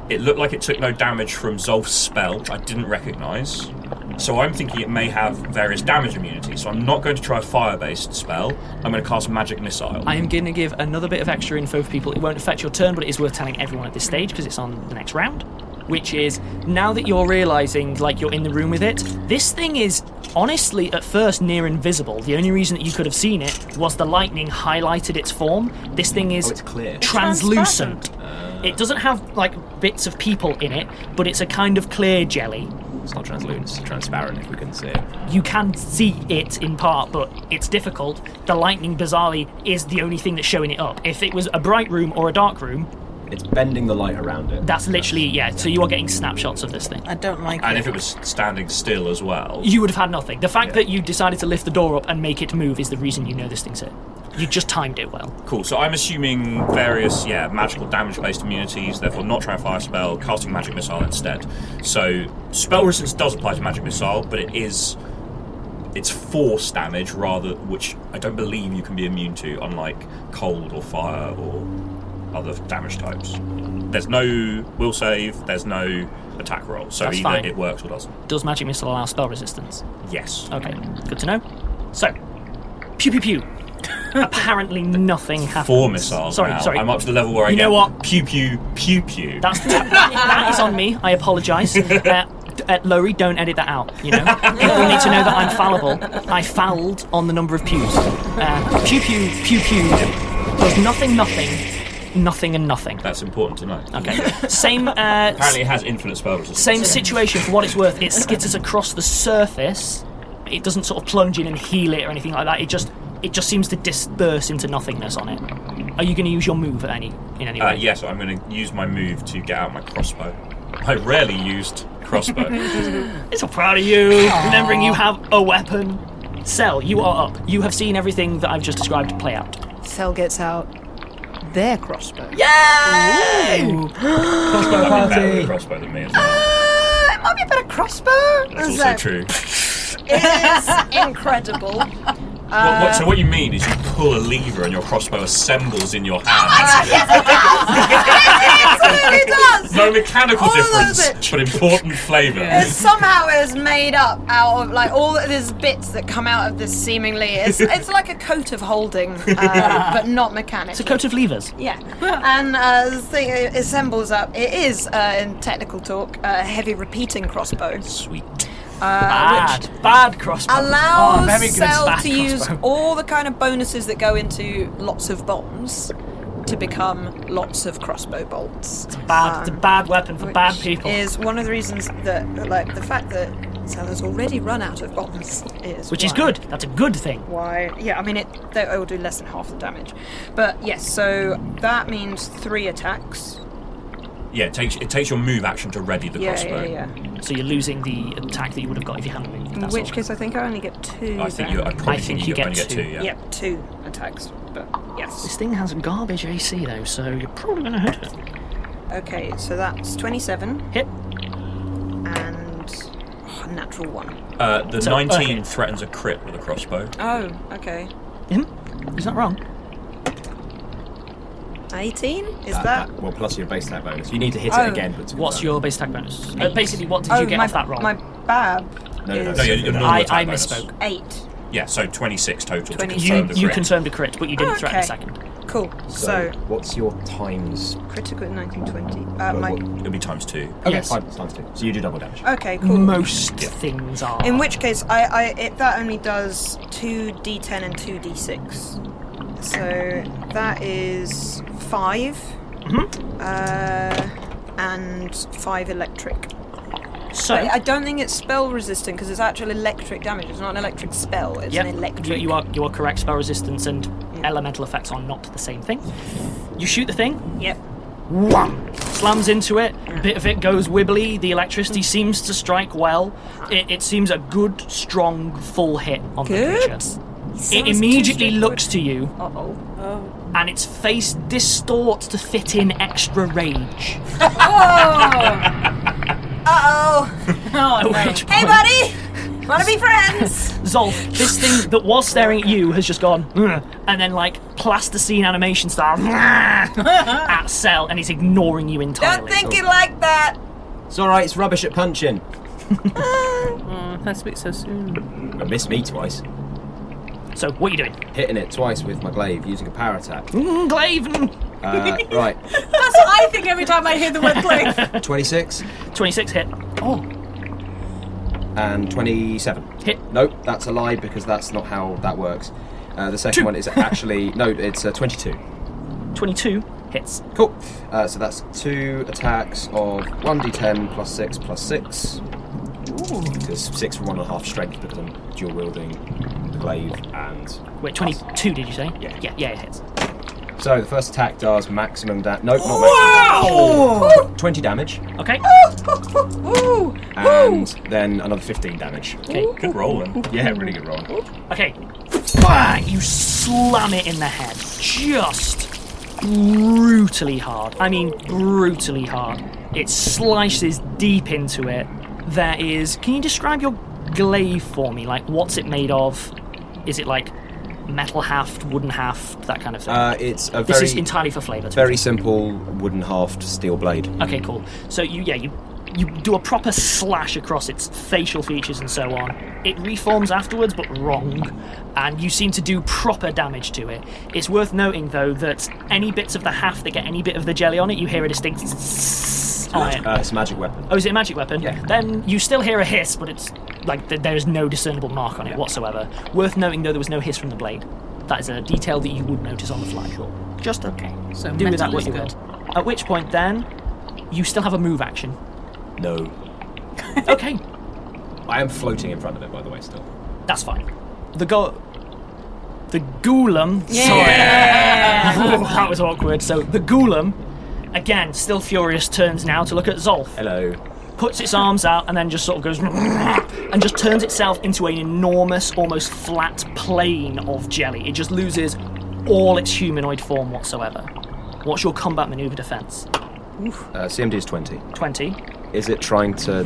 It looked like it took no damage from Zolf's spell, I didn't recognise. So I'm thinking it may have various damage immunities, so I'm not going to try a fire-based spell. I'm going to cast Magic Missile. I am going to give another bit of extra info for people. It won't affect your turn, but it is worth telling everyone at this stage because it's on the next round. Which is, now that you're realising, you're in the room with it, this thing is honestly at first near invisible. The only reason that you could have seen it was the lightning highlighted its form. This thing is it's clear. translucent. It doesn't have bits of people in it, but it's a kind of clear jelly. It's not translucent, it's transparent if we can see it. You can see it in part, but it's difficult. The lightning, bizarrely, is the only thing that's showing it up. If it was a bright room or a dark room, It's bending the light around it. that's literally, so you are getting snapshots of this thing. I don't like And it. if it was standing still as well. You would have had nothing. The fact that you decided to lift the door up and make it move is the reason you know this thing's hit. You just timed it well. Cool, so I'm assuming various, magical damage-based immunities, therefore not trying a fire spell, casting Magic Missile instead. So, spell resistance does apply to Magic Missile, but it's force damage rather, which I don't believe you can be immune to, unlike cold or fire or other damage types. There's no will save, there's no attack roll, so That's either fine. it works or doesn't. Does Magic Missile allow spell resistance? Yes. Okay, good to know. So, pew pew pew. Apparently nothing happens. 4 missiles Sorry, now. sorry. I'm up to the level where I You get know what? pew pew pew pew. That is on me. I apologise. Lowry, don't edit that out. People need to know that I'm fallible. I fouled on the number of pews. Pew pew pew pew does nothing, and nothing. That's important to know. Okay. Same. Apparently it has infinite spell resistance. Same situation. For what it's worth, it skitters across the surface. It doesn't sort of plunge in and heal it or anything like that. It just seems to disperse into nothingness on it. Are you going to use your move in any way? Yes, I'm going to use my move to get out my crossbow. I rarely used crossbow. I'm so proud of you. Aww. Remembering you have a weapon. Cell, you are up. You have seen everything that I've just described play out. Cell gets out their crossbow. Yay! Crossbow Might be better with party! a crossbow than me as well. It might be a better crossbow. That's also true. It is incredible. So what you mean is you pull a lever and your crossbow assembles in your hand. It does. no mechanical All of difference, it. but important flavour. It somehow is made up out of like all of these bits that come out of this seemingly. It's like a coat of holding, but not mechanical. It's a coat of levers. Yeah, and the thing it assembles up. It is, in technical talk, a heavy repeating crossbow. Sweet. Bad crossbow. Allows very good. Zell Bad to use crossbow. all the kind of bonuses that go into lots of bombs to become lots of crossbow bolts. It's a bad weapon for bad people. Is one of the reasons that, like, the fact that Zell has already run out of bombs is Which is good. That's a good thing. Why? Yeah, I mean, it will do less than half the damage. But yes, so that means 3 attacks. Yeah, it takes your move action to ready the crossbow. Yeah. So you're losing the attack that you would have got if you hadn't moved. In That's which all. case, I think I only get 2. I think then. I probably I think think you you get only get 2. 2. Yeah. Yep, 2 attacks. But yes. This thing has garbage AC though, so you're probably going to hit it. Okay, so that's 27 Hit. and a natural 1. The So, 19 okay. threatens a crit with a crossbow. Oh, okay. He's not wrong. 18? Is that? Well, plus your base attack bonus. You need to hit it again. But to What's confirm. your base attack bonus? Basically, what did you get my, off that roll? My bab No, is your normal I attack bonus. misspoke. 8. Yeah, so 26 total to 26. confirm the You crit. confirmed a crit, but you didn't threaten a okay. second. Cool. So, what's your times? Critical at 1920. It'll be times 2. Okay, Yes. 5 times 2. So you do double damage. Okay, cool. Most things are. In which case, that only does 2d10 and 2d6. So that is 5. And 5 electric. So But I don't think it's spell resistant because it's actual electric damage. It's not an electric spell. It's yep, an electric. you are correct. Spell resistance and elemental effects are not the same thing. You shoot the thing. Yep. Wham! Slams into it. A bit of it goes wibbly. The electricity seems to strike well. It seems a good, strong, full hit on the Good. creature. It immediately looks to you, Uh-oh. and its face distorts to fit in extra rage. Uh-oh. At which Hey, point, buddy! Wanna be friends? Zolf, this thing that was staring at you has just gone, "Ugh," and then like plasticine animation style at Cell, and it's ignoring you entirely. Don't think you like that. It's alright, it's rubbish at punching. That speaks so soon. It missed me twice. So, what are you doing? Hitting it twice with my glaive using a power attack. Glaven! Right, That's what I think every time I hear the word glaive. 26 26 hit. Oh, and 27. hit. Nope, that's a lie because that's not how that works. The second one is actually... No, it's 22. 22 hits. Cool. So that's 2 attacks of 1d10 plus 6 plus 6. Because 6 for 1.5 strength because I'm dual wielding the glaive and... Wait, 22 did you say? Yeah. Yeah, it hits. So the first attack does maximum damage. Nope, not maximum. 20 damage. Okay. Ooh. And then another 15 damage. Okay. Good rolling. Yeah, really good roll. Okay. Bang! You slam it in the head. Just brutally hard. I mean, brutally hard. It slices deep into it. There is... Can you describe your glaive for me? Like, what's it made of? Is it like metal haft, wooden haft, that kind of thing? It's a This very, is entirely for flavour. very simple wooden halved steel blade. Okay, cool. So you do a proper slash across its facial features and so on. It reforms afterwards, but wrong, and you seem to do proper damage to it. It's worth noting, though, that any bits of the haft that get any bit of the jelly on it, you hear a distinct on it. It's a magic weapon. Oh, is it a magic weapon? Yeah. Then you still hear a hiss, but it's like there is no discernible mark on it whatsoever. Worth noting, though, there was no hiss from the blade. That is a detail that you would notice on the fly. Just okay. So Do with that what you metal will. At which point, then, you still have a move action. No. Okay, I am floating in front of it, by the way, still. that's fine. The Ghoulam. Yeah. Sorry. That was awkward. So the Ghoulam, again, still furious, turns now to look at Zolf. Hello. Puts its arms out and then just sort of goes and just turns itself into an enormous, almost flat plane of jelly. It just loses all its humanoid form whatsoever. What's your combat maneuver defense? CMD is 20. 20. Is it trying to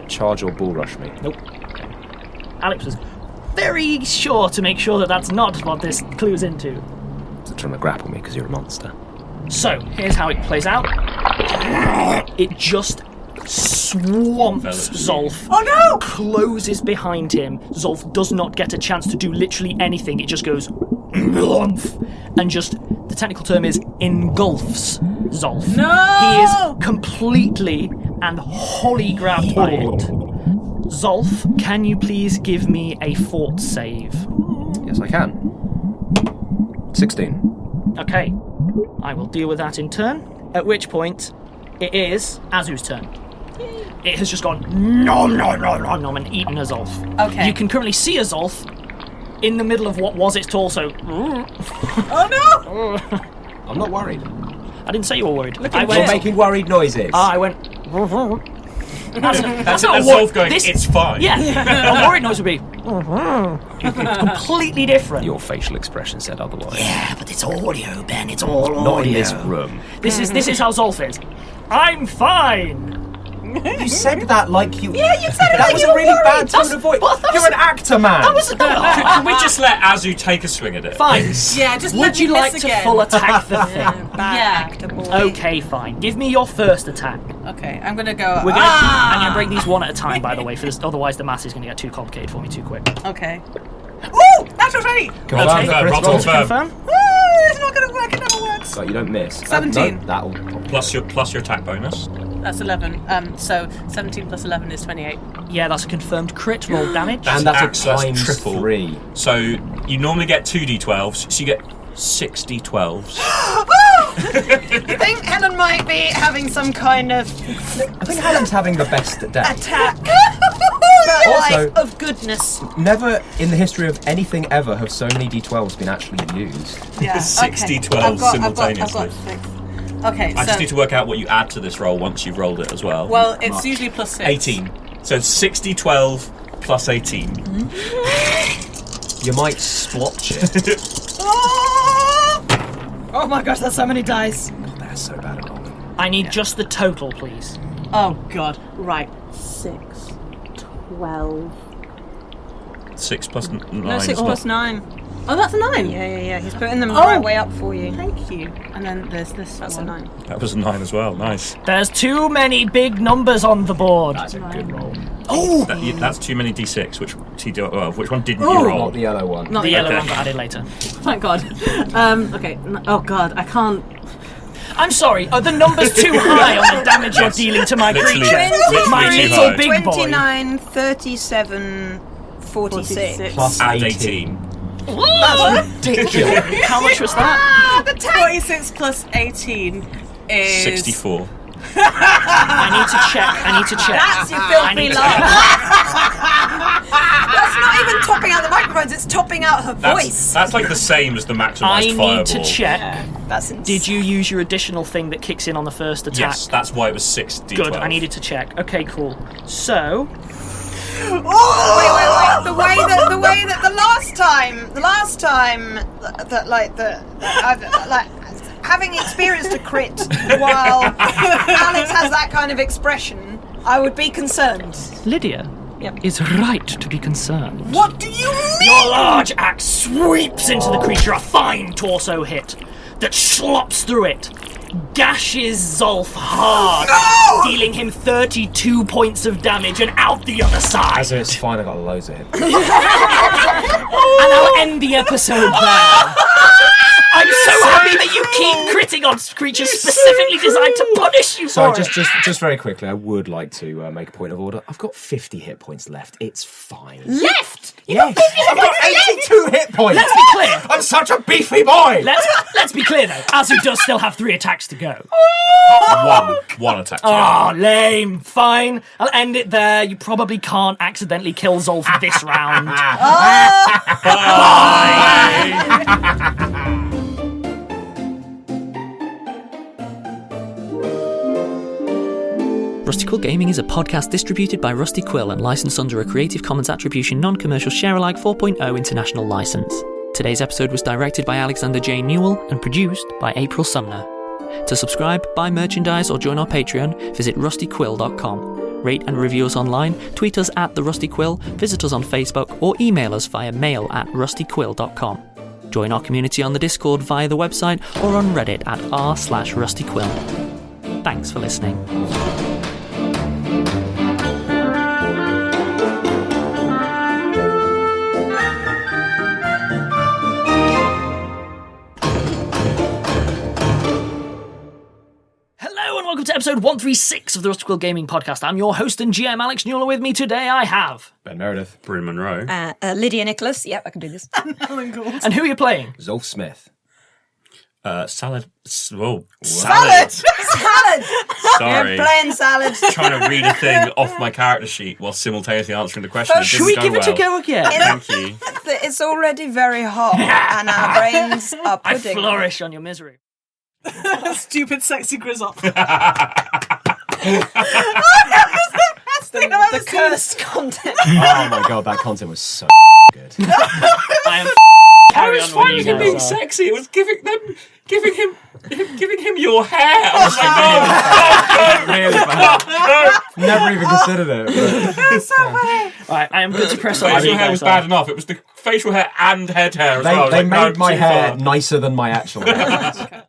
charge or bull rush me? Nope. Alex was very sure to make sure that that's not what this clues into. Is it trying to grapple me because you're a monster? So, here's how it plays out. It just swamps Zolf. Oh no! Closes behind him. Zolf does not get a chance to do literally anything. It just goes and just, the technical term is engulfs Zolf. No! He is completely and wholly grabbed by it. Zolf, can you please give me a fort save? Yes, I can. 16. Okay. I will deal with that in turn. At which point, it is Azu's turn. It has just gone nom nom nom nom nom and eaten a Zolf. Okay. You can currently see a Zolf in the middle of what was its torso. Oh no! I'm not worried. I didn't say you were worried. You're making worried noises. I went. That's not Zolf going, it's fine. Yeah. A worried noise would be. It's completely different. Your facial expression said otherwise. Yeah, but it's audio, Ben. It's all audio. Not in this room. This is how Zolf is. I'm fine. You said that like you... Yeah, you said it That like was you a were really worried. bad tone of voice. You're an actor, man. That was Can we just let Azu take a swing at it? fine. Yeah, just Would let me you like miss to again. full attack the thing? Bad Yeah. actor boy. Okay, fine. Give me your first attack. Okay, I'm gonna go. I'm gonna break these one at a time, by the way, for this. Otherwise, the math is gonna get too complicated for me too quick. Okay. Ooh! Natural 20! Roll to confirm, roll to confirm. Confirm. It's not gonna work, it never works. So you don't miss. 17. No, that'll... Plus your attack bonus. That's 11. So 17 plus 11 is 28. Yeah, that's a confirmed crit roll damage. And that's a Access times triple. 3. So you normally get 2d12s, so you get 6 d12s. I think Helen might be having some kind of I think Helen's having the best day. attack. Also- Like, of goodness. Never in the history of anything ever have so many d12s been actually used. Yeah. 60 okay. 12 simultaneously. I've got 6. Okay, I so... just need to work out what you add to this roll once you've rolled it as well. Well, it's usually plus 6. 18. So 60 12 plus 18. You might splotch it. Oh my gosh, that's so many dice. God, they're so bad at rolling. I need just the total, please. Oh, God. Right. 6, 12... 6 plus 9. No, 6 plus 9. Oh, that's a 9? Yeah. He's putting them the Oh. right way up for you. Thank you. And then there's this That's one. a 9. That was a 9 as well. Nice. There's too many big numbers on the board. That's a good roll. Oh, That's too many d6. Which one didn't Oh. you roll? Not the yellow one. Not the yellow Okay. one got added later. Thank God. Okay. Oh, God. I can't... I'm sorry, are the numbers too high on the damage you're dealing to my Literally. creature? Literally My too little high. big boy. 29, 37, 46. Plus Add 18. 18. That's ridiculous. How much was that? 46 plus 18 is... 64. I need to check. That's your I filthy need to- laugh. That's not even topping out the microphones, it's topping out her voice. That's like the same as the maximized I fireball. need to check. That's insane. Did you use your additional thing that kicks in on the first attack? Yes, that's why it was 6 d12. Good, I needed to check. Okay, cool. So, Wait. The way that the last time that having experienced a crit while Alex has that kind of expression, I would be concerned. Lydia Yep. is right to be concerned. What do you mean? Your large axe sweeps into the creature, a fine torso hit that slops through it, gashes Zolf hard, dealing him 32 points of damage and out the other side. So it's fine, I got loads of him. And I'll end the episode there. I'm so happy that you keep critting on creatures specifically designed to punish you So for it. just very quickly, I would like to make a point of order. I've got 50 hit points left. It's fine. Left! Yes, I've got 82 hit points. Let's be clear. I'm such a beefy boy. Let's be clear though. Azu does still have 3 attacks to go. One attack. Oh, lame. Fine. I'll end it there. You probably can't accidentally kill Zolf this round. Rusty Quill Gaming is a podcast distributed by Rusty Quill and licensed under a Creative Commons Attribution Non-Commercial Share-alike 4.0 international license. Today's episode was directed by Alexander J. Newall and produced by April Sumner. To subscribe, buy merchandise or join our Patreon, visit rustyquill.com. Rate and review us online, tweet us at The Rusty Quill, visit us on Facebook or email us via mail@rustyquill.com. Join our community on the Discord via the website or on Reddit at r/rustyquill. Thanks for listening. Hello and welcome to episode 136 of the Rusty Quill Gaming Podcast. I'm your host and GM Alex Newall. With me today I have... Ben Meredith. Bryn Monroe. Lydia Nicholas. Yep, I can do this. And who are you playing? Zolf Smith. Salad. Salad! Salad! Sorry. You're playing salad. Trying to read a thing off my character sheet while simultaneously answering the question. It Should we didn't give it a go again? Thank you. It's already very hot and our brains are I pudding. flourish on your misery. Stupid, sexy Grizzop. The cursed content. Oh my god, that content was so good. I am I was fine with him being sexy. It was giving him your hair. I was like, Really bad. Never even considered it. That's so funny. Right, I am good to press on. facial hair was bad enough. It was the facial hair and head hair as well. They Like, no, made my too hair far. nicer than my actual hair.